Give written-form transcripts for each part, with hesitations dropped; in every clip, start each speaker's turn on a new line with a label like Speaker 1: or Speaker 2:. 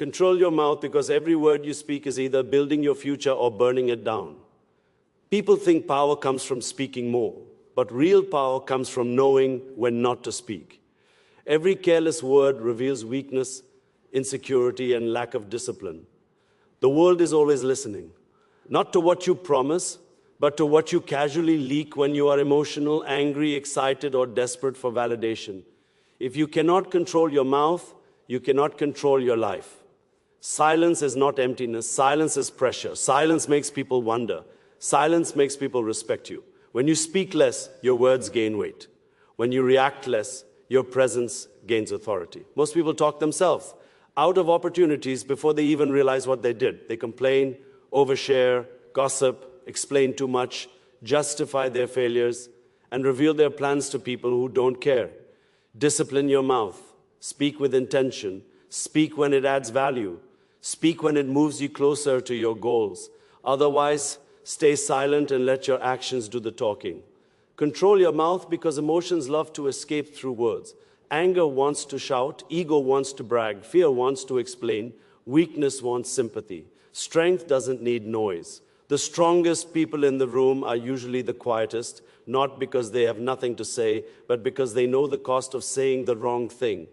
Speaker 1: Control your mouth because every word you speak is either building your future or burning it down. People think power comes from speaking more, but real power comes from knowing when not to speak. Every careless word reveals weakness, insecurity, and lack of discipline. The world is always listening, not to what you promise, but to what you casually leak when you are emotional, angry, excited, or desperate for validation. If you cannot control your mouth, you cannot control your life. Silence is not emptiness. Silence is pressure. Silence makes people wonder. Silence makes people respect you. When you speak less, your words gain weight. When you react less, your presence gains authority. Most people talk themselves out of opportunities before they even realize what they did. They complain, overshare, gossip, explain too much, justify their failures, and reveal their plans to people who don't care. Discipline your mouth. Speak with intention. Speak when it adds value. Speak when it moves you closer to your goals. Otherwise, stay silent and let your actions do the talking. Control your mouth because emotions love to escape through words. Anger wants to shout, ego wants to brag, fear wants to explain, weakness wants sympathy. Strength doesn't need noise. The strongest people in the room are usually the quietest, not because they have nothing to say, but because they know the cost of saying the wrong thing.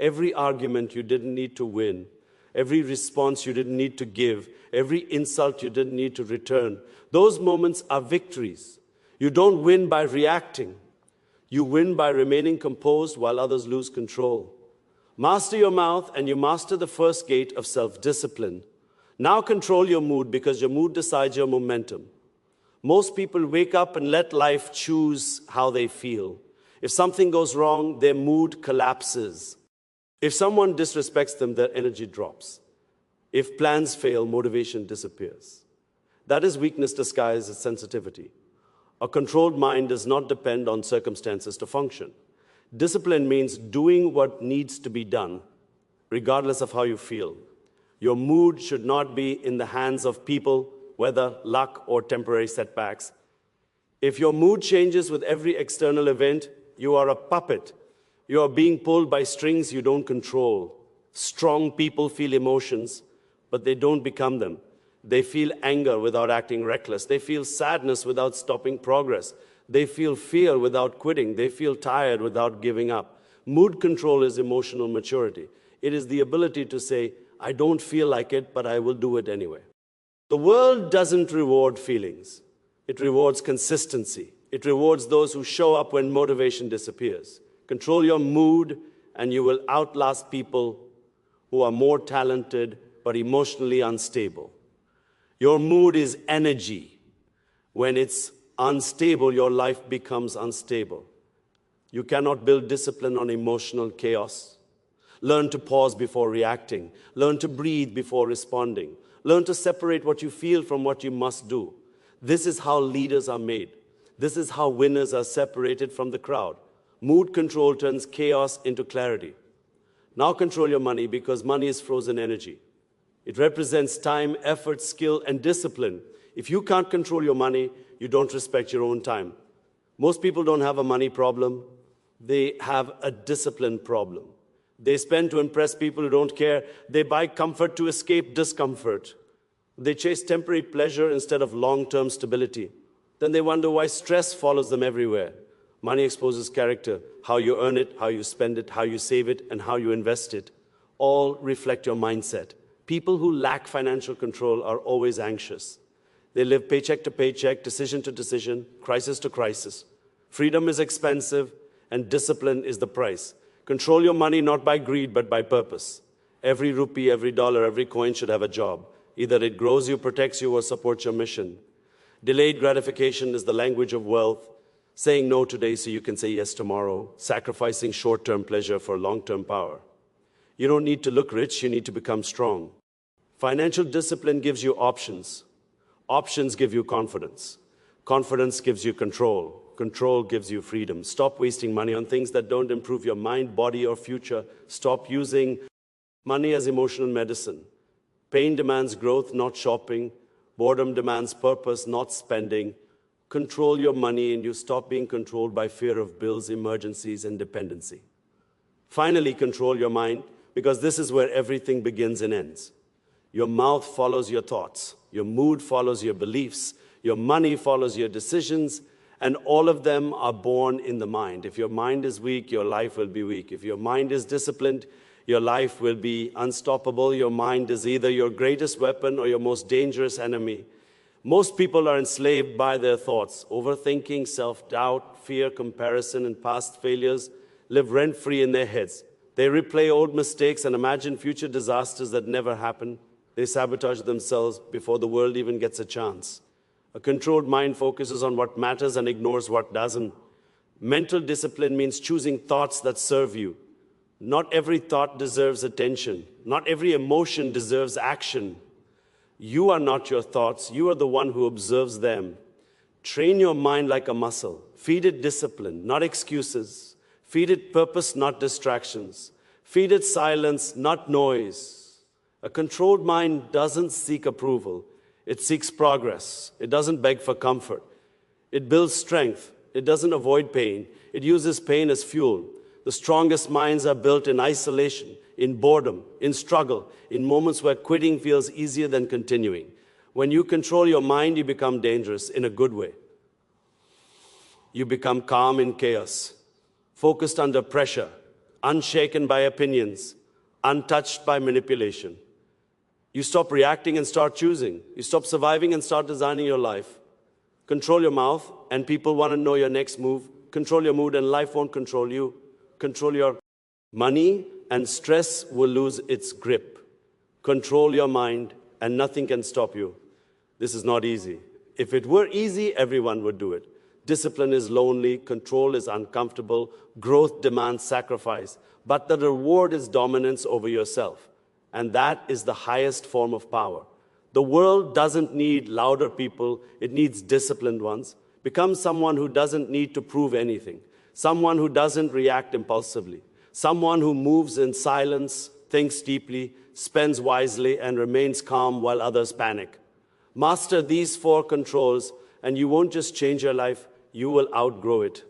Speaker 1: Every argument you didn't need to win, every response you didn't need to give, every insult you didn't need to return, those moments are victories. You don't win by reacting. You win by remaining composed while others lose control. Master your mouth and you master the first gate of self-discipline. Now control your mood because your mood decides your momentum. Most people wake up and let life choose how they feel. If something goes wrong, their mood collapses. If someone disrespects them, their energy drops. If plans fail, motivation disappears. That is weakness disguised as sensitivity. A controlled mind does not depend on circumstances to function. Discipline means doing what needs to be done, regardless of how you feel. Your mood should not be in the hands of people, whether luck or temporary setbacks. If your mood changes with every external event, you are a puppet. You are being pulled by strings you don't control. Strong people feel emotions, but they don't become them. They feel anger without acting reckless. They feel sadness without stopping progress. They feel fear without quitting. They feel tired without giving up. Mood control is emotional maturity. It is the ability to say, I don't feel like it, but I will do it anyway. The world doesn't reward feelings. It rewards consistency. It rewards those who show up when motivation disappears. Control your mood, and you will outlast people who are more talented but emotionally unstable. Your mood is energy. When it's unstable, your life becomes unstable. You cannot build discipline on emotional chaos. Learn to pause before reacting. Learn to breathe before responding. Learn to separate what you feel from what you must do. This is how leaders are made. This is how winners are separated from the crowd. Mood control turns chaos into clarity. Now control your money because money is frozen energy. It represents time, effort, skill, and discipline. If you can't control your money, you don't respect your own time. Most people don't have a money problem. They have a discipline problem. They spend to impress people who don't care. They buy comfort to escape discomfort. They chase temporary pleasure instead of long-term stability. Then they wonder why stress follows them everywhere. Money exposes character, how you earn it, how you spend it, how you save it, and how you invest it. All reflect your mindset. People who lack financial control are always anxious. They live paycheck to paycheck, decision to decision, crisis to crisis. Freedom is expensive, and discipline is the price. Control your money not by greed, but by purpose. Every rupee, every dollar, every coin should have a job. Either it grows you, protects you, or supports your mission. Delayed gratification is the language of wealth. Saying no today so you can say yes tomorrow. Sacrificing short-term pleasure for long-term power. You don't need to look rich, you need to become strong. Financial discipline gives you options. Options give you confidence. Confidence gives you control. Control gives you freedom. Stop wasting money on things that don't improve your mind, body, or future. Stop using money as emotional medicine. Pain demands growth, not shopping. Boredom demands purpose, not spending. Control your money and you stop being controlled by fear of bills, emergencies, and dependency. Finally, control your mind because this is where everything begins and ends. Your mouth follows your thoughts. Your mood follows your beliefs. Your money follows your decisions. And all of them are born in the mind. If your mind is weak, your life will be weak. If your mind is disciplined, your life will be unstoppable. Your mind is either your greatest weapon or your most dangerous enemy. Most people are enslaved by their thoughts. Overthinking, self-doubt, fear, comparison, and past failures live rent-free in their heads. They replay old mistakes and imagine future disasters that never happen. They sabotage themselves before the world even gets a chance. A controlled mind focuses on what matters and ignores what doesn't. Mental discipline means choosing thoughts that serve you. Not every thought deserves attention. Not every emotion deserves action. You are not your thoughts. You are the one who observes them. Train your mind like a muscle. Feed it discipline, not excuses. Feed it purpose, not distractions. Feed it silence, not noise. A controlled mind doesn't seek approval. It seeks progress. It doesn't beg for comfort. It builds strength. It doesn't avoid pain. It uses pain as fuel. The strongest minds are built in isolation, in boredom, in struggle, in moments where quitting feels easier than continuing. When you control your mind, you become dangerous in a good way. You become calm in chaos, focused under pressure, unshaken by opinions, untouched by manipulation. You stop reacting and start choosing. You stop surviving and start designing your life. Control your mouth, and people want to know your next move. Control your mood, and life won't control you. Control your money, and stress will lose its grip. Control your mind, and nothing can stop you. This is not easy. If it were easy, everyone would do it. Discipline is lonely, control is uncomfortable, growth demands sacrifice, but the reward is dominance over yourself. And that is the highest form of power. The world doesn't need louder people, it needs disciplined ones. Become someone who doesn't need to prove anything. Someone who doesn't react impulsively. Someone who moves in silence, thinks deeply, spends wisely, and remains calm while others panic. Master these 4 controls, and you won't just change your life, you will outgrow it.